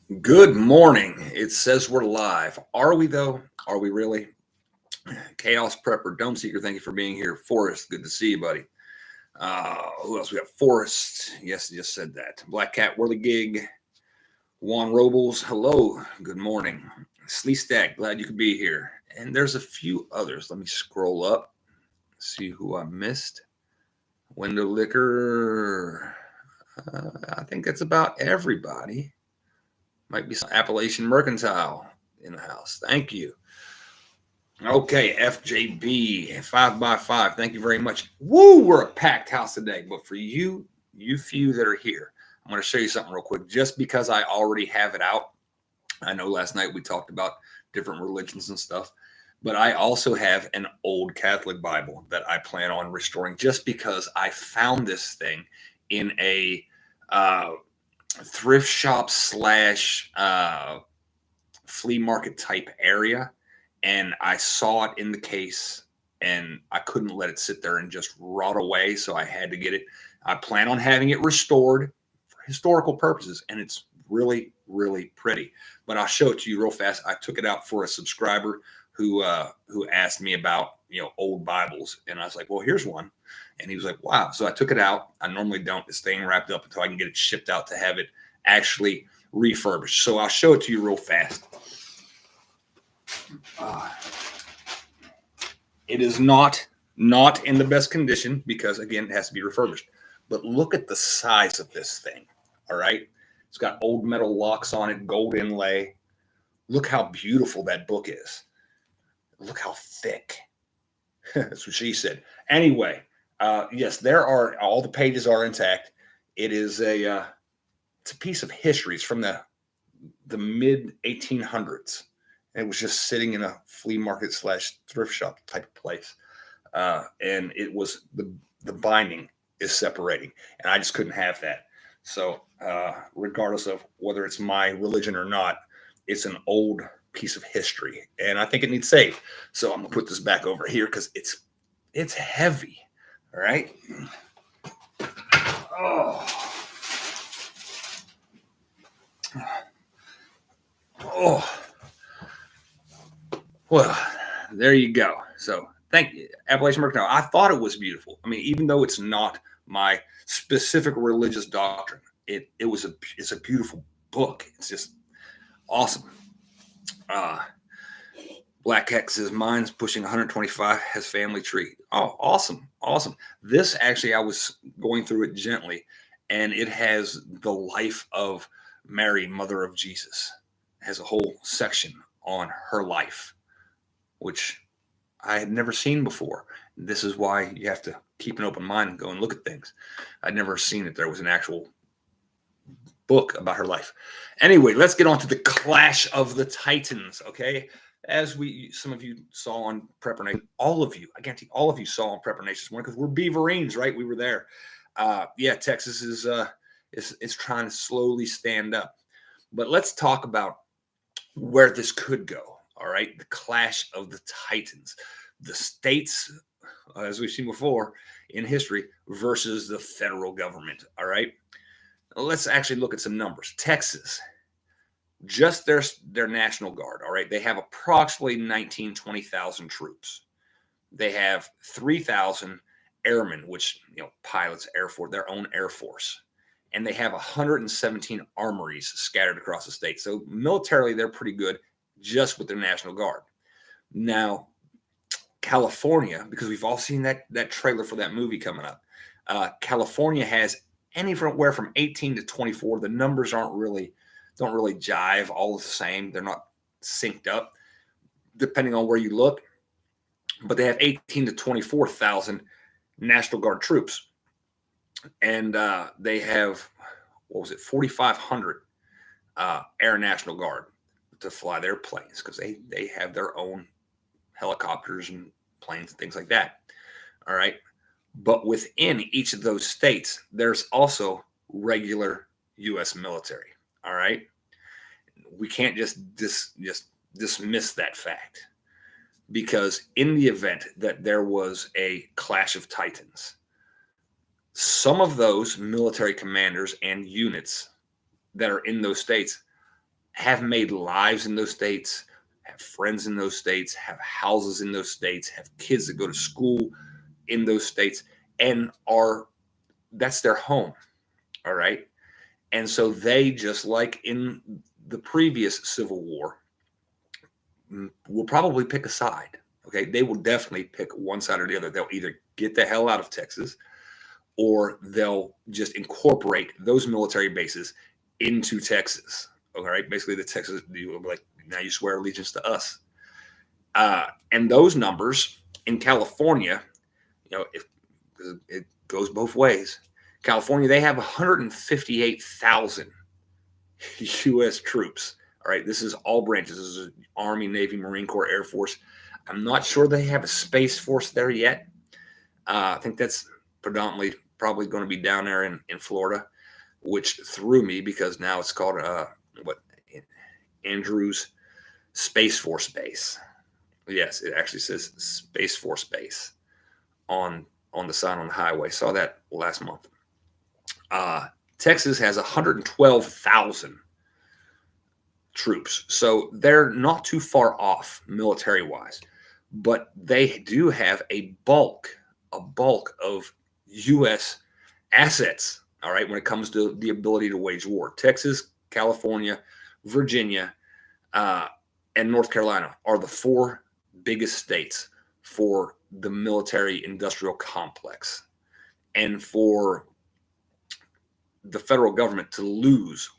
Good morning. It says we're live. Are we though? Are we really? Chaos Prepper, Dome Seeker, thank you for being here. Forrest, good to see you, buddy. Who else? We got Forrest. Yes, I just said that. Black Cat, Whirly Gig. Juan Robles, hello. Good morning. Slee Stack, glad you could be here. And there's a few others. Let me scroll up, see who I missed. Window Liquor. I think that's about everybody. Might be some Appalachian Mercantile in the house. Thank you. Okay, FJB, 5x5. Thank you very much. Woo, we're a packed house today. But for you few that are here, I'm going to show you something real quick. Just because I already have it out, I know last night we talked about different religions and stuff, but I also have an old Catholic Bible that I plan on restoring just because I found this thing in a thrift shop slash flea market type area, and I saw it in the case and I couldn't let it sit there and just rot away, so I had to get it. I plan on having it restored for historical purposes, and it's really, really pretty. But I'll show it to you real fast. I took it out for a subscriber who asked me about old Bibles, and I was like, well, here's one. And he was like, wow. So I took it out. I normally don't. It's staying wrapped up until I can get it shipped out to have it actually refurbished. So I'll show it to you real fast. It is not in the best condition because, again, it has to be refurbished. But look at the size of this thing, all right? It's got old metal locks on it, gold inlay. Look how beautiful that book is. Look how thick. That's what she said. Anyway, yes, all the pages are intact. It is it's a piece of history. It's from the mid 1800s. It was just sitting in a flea market slash thrift shop type of place. And it was the binding is separating, and I just couldn't have that. So regardless of whether it's my religion or not, it's an old piece of history, and I think it needs saved. So I'm gonna put this back over here because it's heavy. All right. Oh. Well, there you go. So thank you, Appalachian Mercantile. I thought it was beautiful. I mean, even though it's not my specific religious doctrine, it's a beautiful book. It's just awesome. Black X says mine's pushing 125, has family tree. Oh, awesome. This actually, I was going through it gently, and it has the life of Mary, mother of Jesus. It has a whole section on her life, which I had never seen before. This is why you have to keep an open mind and go and look at things. I'd never seen that there was an actual book about her life. Anyway, let's get on to the Clash of the Titans, okay? As some of you saw on Prepper Nation, all of you, I guarantee all of you saw on Prepper Nation this morning because we're Beaverines, right? We were there. Texas is trying to slowly stand up. But let's talk about where this could go. All right, the Clash of the Titans, the states, as we've seen before in history, versus the federal government. All right, let's actually look at some numbers. Texas, just their National Guard. All right, they have approximately 20,000 troops. They have 3,000 airmen, which pilots, Air Force, their own Air Force, and they have 117 armories scattered across the state. So militarily, they're pretty good, just with their National Guard. Now, California, because we've all seen that trailer for that movie coming up, California has anywhere from 18 to 24. The numbers don't really jive all the same. They're not synced up, depending on where you look. But they have 18 to 24,000 National Guard troops, and they have 4,500 Air National Guard to fly their planes, because they have their own helicopters and planes and things like that. All right. But within each of those states, there's also regular U.S. military. All right. We can't just dismiss that fact, because in the event that there was a clash of titans, some of those military commanders and units that are in those states have made lives in those states, have friends in those states, have houses in those states, have kids that go to school in those states, and that's their home. All right. And so they, just like in the previous Civil War, will probably pick a side. Okay. They will definitely pick one side or the other. They'll either get the hell out of Texas, or they'll just incorporate those military bases into Texas. All right. Basically, the Texas, like, now you swear allegiance to us. And those numbers in California, if it goes both ways, California, they have 158,000 U.S. troops. All right. This is all branches. This is Army, Navy, Marine Corps, Air Force. I'm not sure they have a Space Force there yet. I think that's predominantly probably going to be down there in Florida, which threw me because now it's called Andrews Space Force Base. Yes, it actually says Space Force Base on the sign on the highway. Saw that last month. Texas has 112,000 troops, so they're not too far off military wise, but they do have a bulk of U.S. assets. All right, when it comes to the ability to wage war, Texas, California, Virginia, and North Carolina are the four biggest states for the military industrial complex. And for the federal government to lose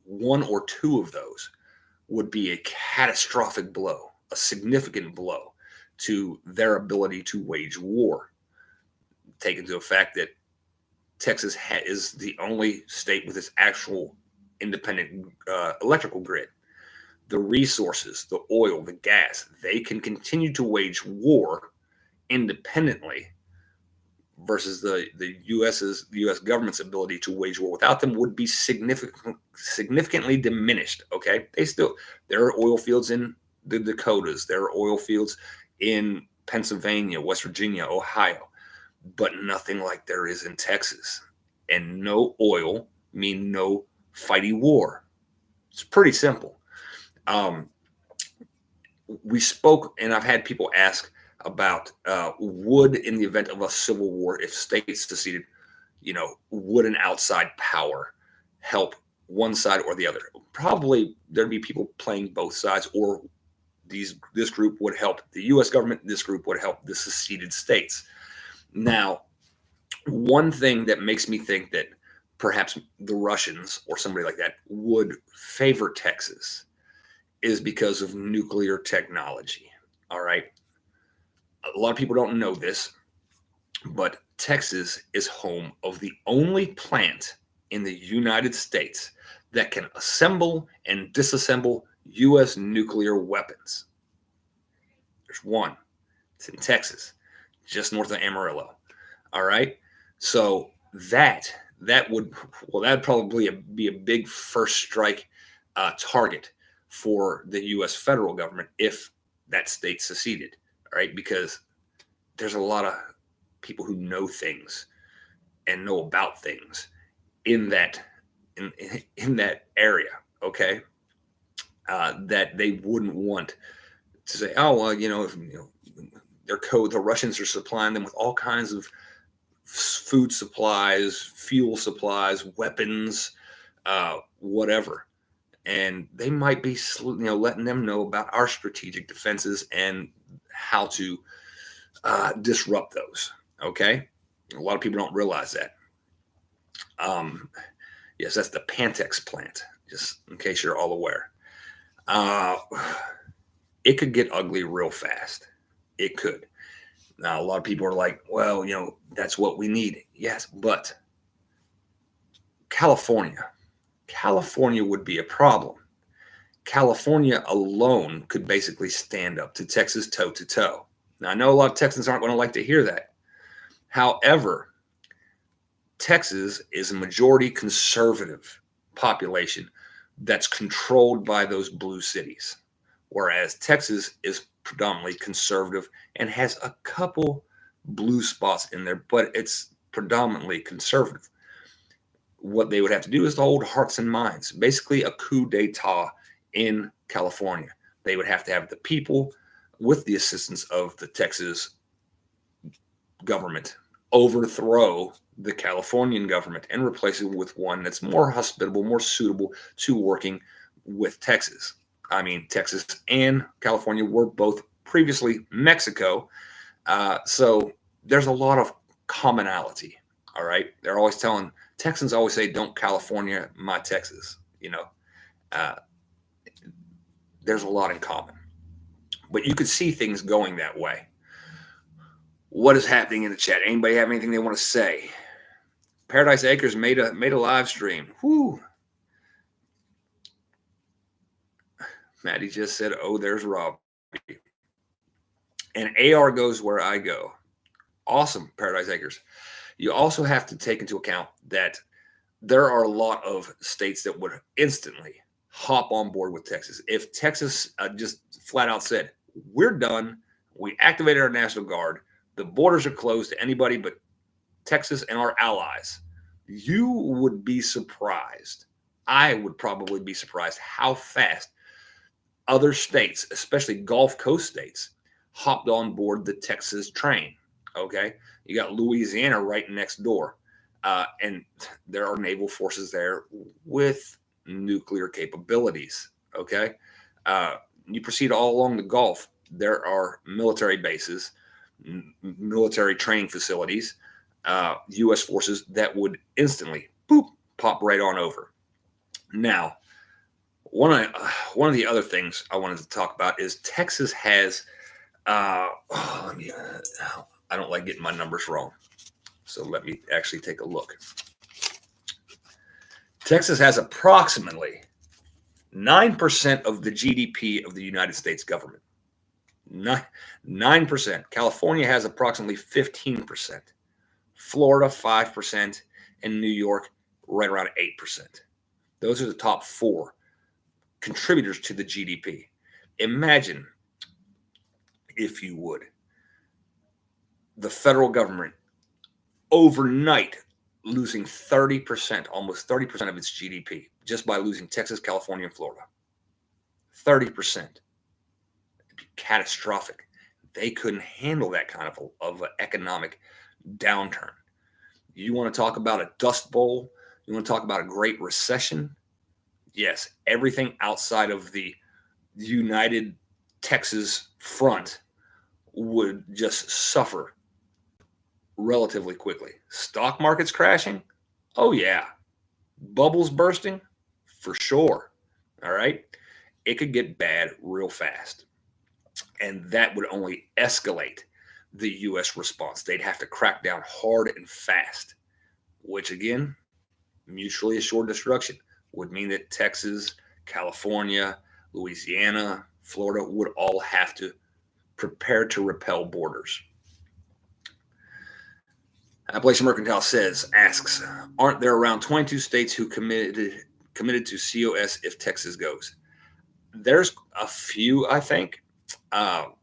one or two of those would be a catastrophic blow, a significant blow to their ability to wage war. Take into the fact that Texas is the only state with its actual independent electrical grid. The resources, the oil, the gas, they can continue to wage war independently, versus the U.S. government's ability to wage war without them would be significantly diminished. Okay, there are oil fields in the Dakotas, there are oil fields in Pennsylvania, West Virginia, Ohio, but nothing like there is in Texas. And no oil mean no fighty war. It's pretty simple. We spoke, and I've had people ask about would, in the event of a civil war, if states seceded, would an outside power help one side or the other? Probably there'd be people playing both sides, or this group would help the U.S. government, this group would help the seceded states. Now, one thing that makes me think that perhaps the Russians or somebody like that would favor Texas is because of nuclear technology. All right. A lot of people don't know this, but Texas is home of the only plant in the United States that can assemble and disassemble U.S. nuclear weapons. There's one. It's in Texas, just north of Amarillo. All right. So that'd probably be a big first strike target for the U.S. federal government if that state seceded. All right, because there's a lot of people who know things and know about things in that area. Okay, that they wouldn't want to say, oh well, the Russians are supplying them with all kinds of food supplies, fuel supplies, weapons, whatever. And they might be, letting them know about our strategic defenses and how to disrupt those. Okay, a lot of people don't realize that. Yes, that's the Pantex plant. Just in case you're all aware, it could get ugly real fast. It could. Now, a lot of people are like, well, that's what we need. Yes, but California would be a problem. California alone could basically stand up to Texas toe to toe. Now, I know a lot of Texans aren't going to like to hear that. However, Texas is a majority conservative population that's controlled by those blue cities, whereas Texas is predominantly conservative and has a couple blue spots in there, but it's predominantly conservative. what they would have to do is to hold hearts and minds, basically a coup d'etat in California. They would have to have the people, with the assistance of the Texas government, overthrow the Californian government and replace it with one that's more hospitable, more suitable to working with Texas. I mean, Texas and California were both previously Mexico. So there's a lot of commonality. All right. They're always telling Texans always say, "Don't California my Texas." Uh, there's a lot in common, but you could see things going that way. What is happening in the chat? Anybody have anything they want to say? Paradise Acres made a live stream. Whoo. Maddie just said, "Oh, there's Robbie." And AR goes where I go. Awesome, Paradise Acres. You also have to take into account that there are a lot of states that would instantly hop on board with Texas. If Texas just flat out said, "We're done. We activated our National Guard. The borders are closed to anybody but Texas and our allies," you would be surprised. I would probably be surprised how fast other states, especially Gulf Coast states, hopped on board the Texas train. Okay. You got Louisiana right next door. And there are naval forces there with nuclear capabilities. Okay. You proceed all along the Gulf, there are military bases, military training facilities, U.S. forces that would instantly pop right on over. Now, one of the other things I wanted to talk about is Texas has. I don't like getting my numbers wrong, so let me actually take a look. Texas has approximately 9% of the GDP of the United States government. 9%. California has approximately 15%. Florida 5%, and New York right around 8%. Those are the top four contributors to the GDP. Imagine, if you would, the federal government overnight losing 30%, almost 30% of its GDP just by losing Texas, California, and Florida. 30%. It'd be catastrophic. They couldn't handle that kind of an economic downturn. You want to talk about a dust bowl? You want to talk about a great recession? Yes, everything outside of the United Texas front would just suffer relatively quickly. Stock markets crashing? Oh, yeah. Bubbles bursting? For sure. All right. It could get bad real fast. And that would only escalate the U.S. response. They'd have to crack down hard and fast, which again, mutually assured destruction would mean that Texas, California, Louisiana, Florida would all have to prepare to repel borders. Appalachian Mercantile asks, aren't there around 22 states who committed to COS if Texas goes? There's a few, I think, but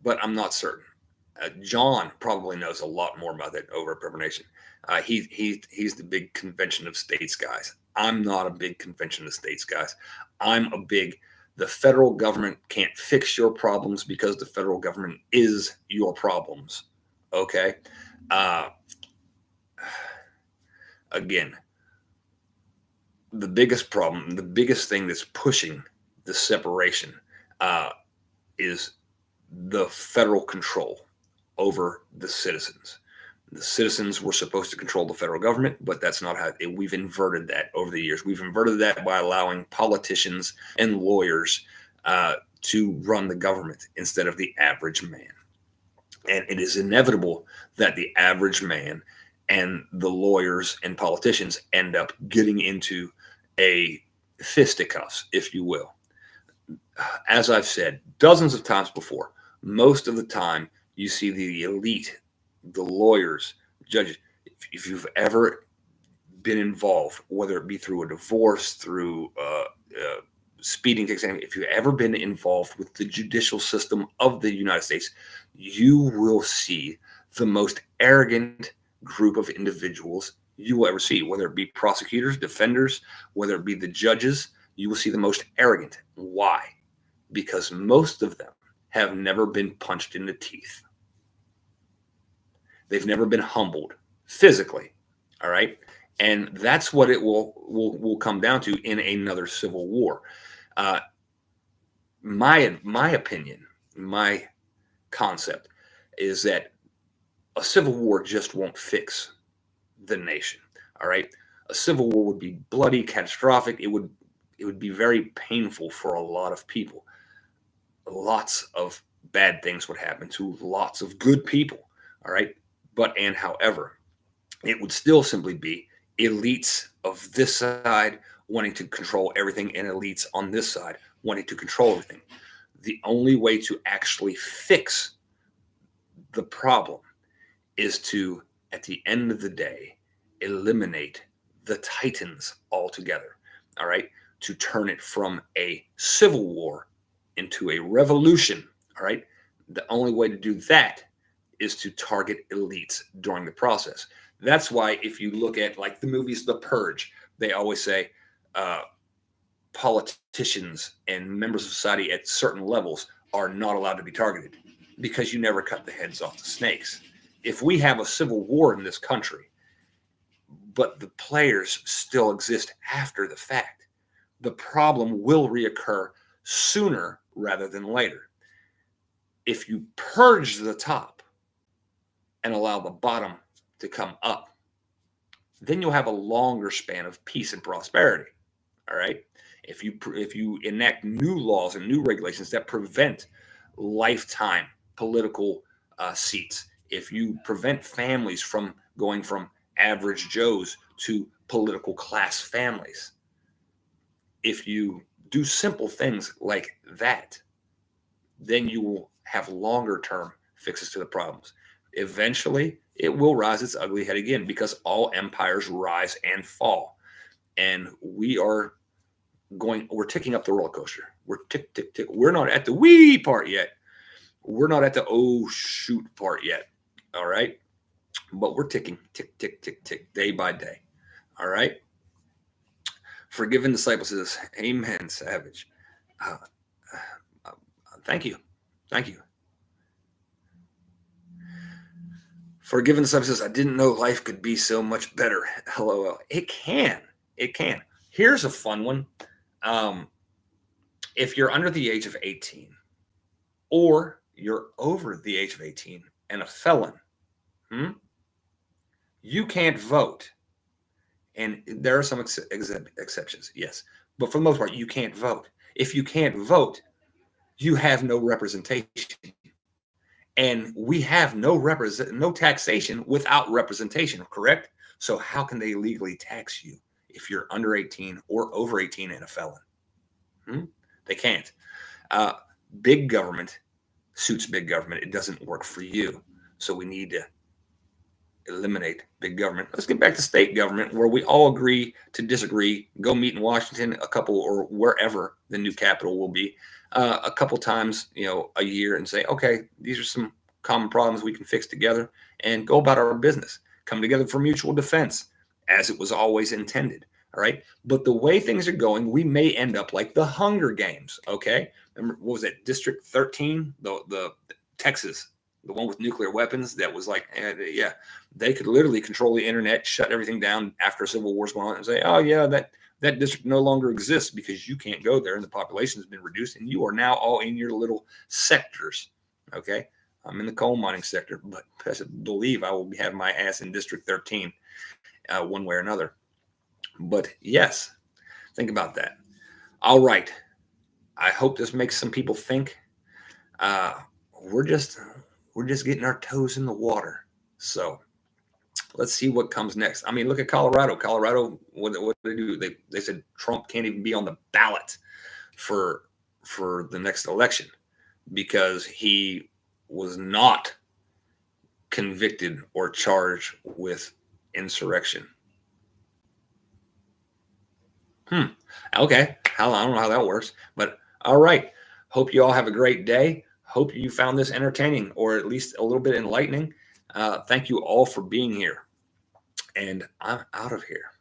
I'm not certain. John probably knows a lot more about that over at Pepper Nation. He's the big convention of states guys. I'm not a big convention of states guys. The federal government can't fix your problems because the federal government is your problems. Okay. Again, the biggest problem, the biggest thing that's pushing the separation is the federal control over the citizens. The citizens were supposed to control the federal government, but that's not how we've inverted that over the years. We've inverted that by allowing politicians and lawyers to run the government instead of the average man. And it is inevitable that the average man and the lawyers and politicians end up getting into a fisticuffs, if you will. As I've said dozens of times before, most of the time you see the elite, the lawyers, judges. If you've ever been involved, whether it be through a divorce, through speeding, if you've ever been involved with the judicial system of the United States, you will see the most arrogant, group of individuals you will ever see, whether it be prosecutors, defenders, whether it be the judges. You will see the most arrogant. Why? Because most of them have never been punched in the teeth. They've never been humbled physically. All right. And that's what it will come down to in another civil war. Uh, my opinion, my concept is that a civil war just won't fix the nation. All right. A civil war would be bloody, catastrophic. It would be very painful for a lot of people. Lots of bad things would happen to lots of good people. All right. However, it would still simply be elites of this side wanting to control everything and elites on this side wanting to control everything. The only way to actually fix the problem is to, at the end of the day, eliminate the titans altogether. All right. To turn it from a civil war into a revolution. All right. The only way to do that is to target elites during the process. That's why if you look at like the movies The Purge, they always say politicians and members of society at certain levels are not allowed to be targeted because you never cut the heads off the snakes. If we have a civil war in this country, but the players still exist after the fact, the problem will reoccur sooner rather than later. If you purge the top and allow the bottom to come up, then you'll have a longer span of peace and prosperity. All right. If you enact new laws and new regulations that prevent lifetime political seats, if you prevent families from going from average Joes to political class families, if you do simple things like that, then you will have longer term fixes to the problems. Eventually, it will rise its ugly head again because all empires rise and fall. And we're ticking up the roller coaster. We're tick, tick, tick. We're not at the wee part yet. We're not at the oh shoot part yet. All right. But we're ticking, tick, tick, tick, tick, day by day. All right. Forgiven Disciple says, Amen, Savage. Uh, thank you. Thank you. Forgiven Disciple says, I didn't know life could be so much better. LOL. It can. It can. Here's a fun one. If you're under the age of 18 or you're over the age of 18 and a felon, you can't vote. And there are some exceptions, yes. But for the most part, you can't vote. If you can't vote, you have no representation. And we have no taxation without representation, correct? So how can they legally tax you if you're under 18 or over 18 and a felon? They can't. Big government suits big government. It doesn't work for you. So we need to eliminate big government. Let's get back to state government where we all agree to disagree, go meet in Washington or wherever the new capital will be a couple times, a year and say, okay, these are some common problems we can fix together and go about our business, come together for mutual defense as it was always intended. All right. But the way things are going, we may end up like the Hunger Games. Okay. Remember, what was it? District 13, the Texas, the one with nuclear weapons that was like, yeah, they could literally control the internet, shut everything down after civil war's going on and say, oh, yeah, that district no longer exists because you can't go there and the population has been reduced and you are now all in your little sectors. Okay. I'm in the coal mining sector, but I believe I will have my ass in District 13 one way or another. But yes, think about that. All right. I hope this makes some people think. We're just getting our toes in the water. So let's see what comes next. I mean, look at Colorado. Colorado, what did they do? They said Trump can't even be on the ballot for the next election because he was not convicted or charged with insurrection. Okay. I don't know how that works, but all right. Hope you all have a great day. Hope you found this entertaining or at least a little bit enlightening. Thank you all for being here. and I'm out of here.